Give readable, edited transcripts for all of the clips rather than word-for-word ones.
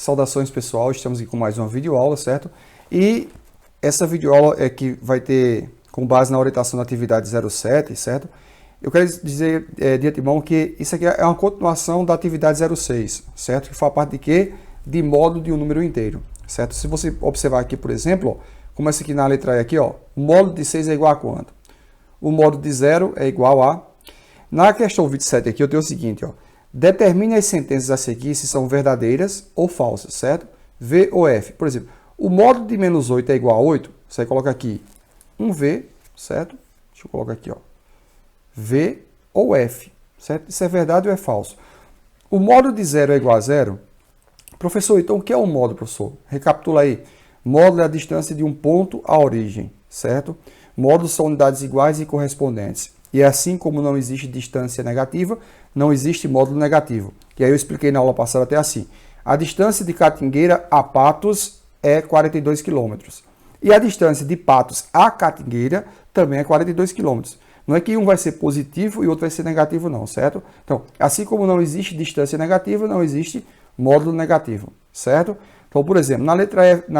Saudações pessoal, estamos aqui com mais uma videoaula, certo? E essa videoaula é que vai ter, com base na orientação da atividade 07, certo? Eu quero dizer de antemão que isso aqui é uma continuação da atividade 06, certo? Que faz parte de quê? De módulo de um número inteiro, certo? Se você observar aqui, por exemplo, ó, começa aqui na letra E aqui, ó, o módulo de 6 é igual a quanto? O módulo de 0 é igual a... Na questão 27 aqui eu tenho o seguinte, ó, determine as sentenças a seguir se são verdadeiras ou falsas, certo? V ou F. Por exemplo, o módulo de menos 8 é igual a 8, você coloca aqui um V, certo? Deixa eu colocar aqui, ó. V ou F, certo? Isso é verdade ou é falso? O módulo de 0 é igual a 0? Professor, então o que é um módulo, professor? Recapitula aí. Módulo é a distância de um ponto à origem, certo? Módulos são unidades iguais e correspondentes. E assim como não existe distância negativa, não existe módulo negativo. E aí eu expliquei na aula passada até assim. A distância de Catingueira a Patos é 42 km. E a distância de Patos a Catingueira também é 42 km. Não é que um vai ser positivo e outro vai ser negativo não, certo? Então, assim como não existe distância negativa, não existe módulo negativo, certo? Então, por exemplo, na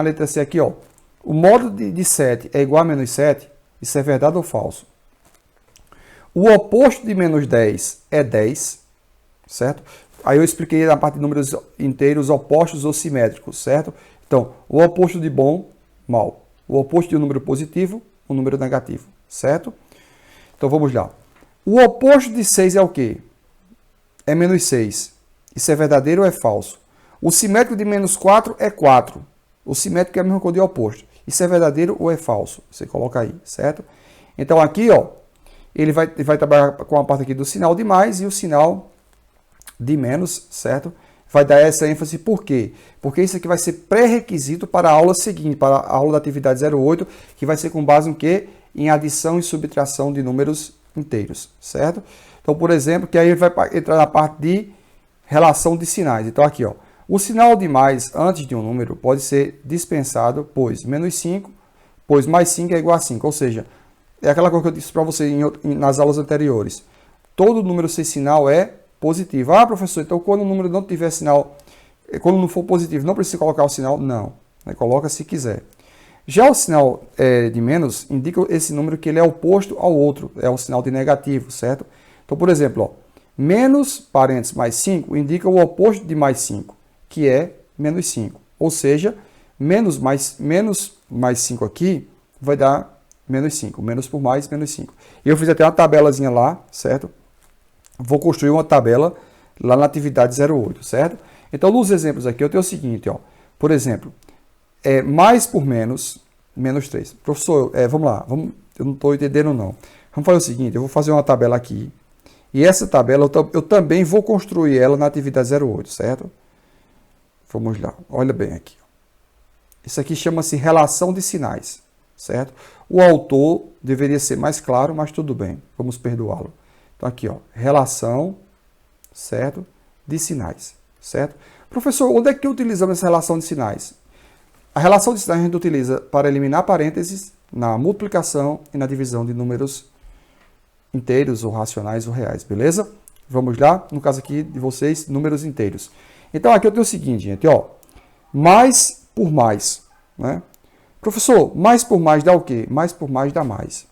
letra C aqui, ó, o módulo de 7 é igual a menos 7, isso é verdade ou falso? O oposto de menos 10 é 10, certo? Aí eu expliquei na parte de números inteiros opostos ou simétricos, certo? Então, o oposto de bom, mal. O oposto de um número positivo, um número negativo, certo? Então vamos lá. O oposto de 6 é o quê? É menos 6. Isso é verdadeiro ou é falso? O simétrico de menos 4 é 4. O simétrico é a mesma coisa de oposto. Isso é verdadeiro ou é falso? Você coloca aí, certo? Então aqui, ó, ele vai trabalhar com a parte aqui do sinal de mais e o sinal de menos, certo? Vai dar essa ênfase por quê? Porque isso aqui vai ser pré-requisito para a aula seguinte, para a aula da atividade 08, que vai ser com base em quê? Em adição e subtração de números inteiros, certo? Então, por exemplo, que aí ele vai entrar na parte de relação de sinais. Então, aqui, ó, o sinal de mais antes de um número pode ser dispensado, pois menos 5, pois mais 5 é igual a 5. Ou seja, é aquela coisa que eu disse para você nas aulas anteriores. Todo número sem sinal é positivo. Ah, professor, então quando o número não tiver sinal, quando não for positivo, não precisa colocar o sinal? Não. Coloca se quiser. Já o sinal de menos indica esse número que ele é oposto ao outro, é o sinal de negativo, certo? Então, por exemplo, ó, menos parênteses mais 5 indica o oposto de mais 5, que é menos 5. Ou seja, menos mais 5 aqui vai dar menos 5. Menos por mais, menos 5. E eu fiz até uma tabelazinha lá, certo? Vou construir uma tabela lá na atividade 08, certo? Então, nos exemplos aqui, eu tenho o seguinte, ó. Por exemplo, mais por menos, menos 3. Professor, vamos lá, eu não estou entendendo não. Vamos fazer o seguinte, eu vou fazer uma tabela aqui. E essa tabela eu também vou construir ela na atividade 08, certo? Vamos lá, olha bem aqui. Isso aqui chama-se relação de sinais, certo? O autor deveria ser mais claro, mas tudo bem, vamos perdoá-lo. Então aqui, ó, relação, certo? De sinais, certo? Professor, onde é que utilizamos essa relação de sinais? A relação de sinais a gente utiliza para eliminar parênteses na multiplicação e na divisão de números inteiros ou racionais ou reais, beleza? Vamos lá, no caso aqui de vocês, números inteiros. Então aqui eu tenho o seguinte, gente, ó, mais por mais, né? Professor, mais por mais dá o quê? Mais por mais dá mais.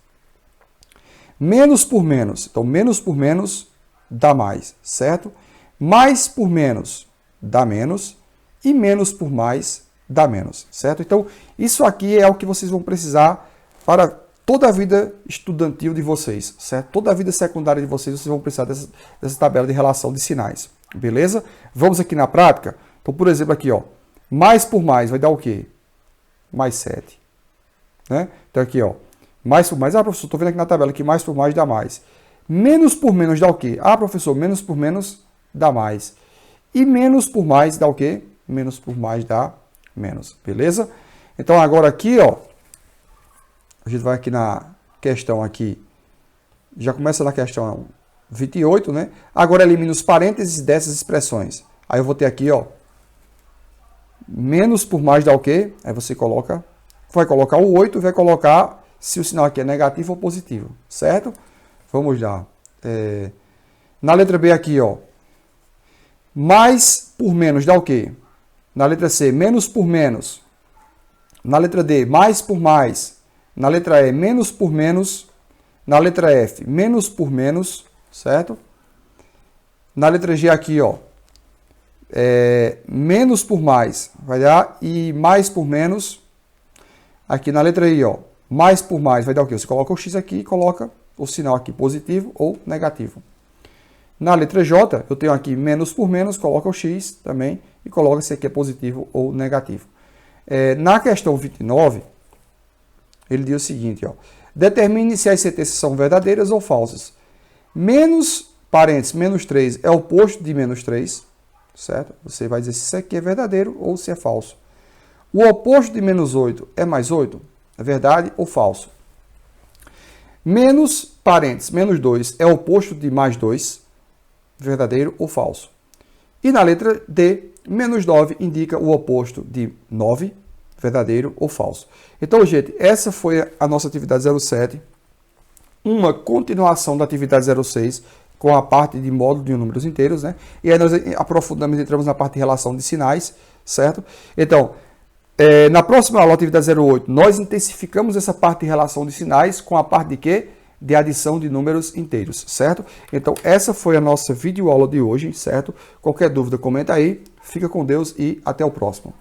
Menos por menos, então menos por menos dá mais, certo? Mais por menos dá menos e menos por mais dá menos, certo? Então, isso aqui é o que vocês vão precisar para toda a vida estudantil de vocês, certo? Toda a vida secundária de vocês vão precisar dessa tabela de relação de sinais, beleza? Vamos aqui na prática. Então, por exemplo, aqui, ó, mais por mais vai dar o quê? Mais 7, né? Então, aqui, ó, mais por mais. Ah, professor, estou vendo aqui na tabela que mais por mais dá mais. Menos por menos dá o quê? Ah, professor, menos por menos dá mais. E menos por mais dá o quê? Menos por mais dá menos, beleza? Então agora aqui, ó, a gente vai aqui na questão aqui, já começa na questão 28, né? Agora elimina os parênteses dessas expressões. Aí eu vou ter aqui, ó, menos por mais dá o quê? Aí você vai colocar o 8 e vai colocar se o sinal aqui é negativo ou positivo, certo? Vamos lá. Na letra B aqui, ó, mais por menos dá o quê? Na letra C, menos por menos. Na letra D, mais por mais. Na letra E, menos por menos. Na letra F, menos por menos, certo? Na letra G aqui, ó, menos por mais, vai dar, e mais por menos. Aqui na letra I, ó, mais por mais, vai dar o quê? Você coloca o X aqui e coloca o sinal aqui positivo ou negativo. Na letra J, eu tenho aqui menos por menos, coloca o X também e coloca se aqui é positivo ou negativo. Na questão 29, ele diz o seguinte, ó, determine se as sentenças são verdadeiras ou falsas. Menos, parênteses, menos 3 é o oposto de menos 3, certo? Você vai dizer se isso aqui é verdadeiro ou se é falso. O oposto de menos 8 é mais 8, é verdade ou falso? Menos, parênteses, menos 2 é o oposto de mais 2, verdadeiro ou falso? E na letra D, menos 9 indica o oposto de 9, verdadeiro ou falso. Então, gente, essa foi a nossa atividade 07, uma continuação da atividade 06, com a parte de módulo de números inteiros, né? E aí nós aprofundamos, entramos na parte de relação de sinais, certo? Então, na próxima aula, atividade 08, nós intensificamos essa parte de relação de sinais com a parte de quê? De adição de números inteiros, certo? Então, essa foi a nossa videoaula de hoje, certo? Qualquer dúvida, comenta aí. Fica com Deus e até o próximo.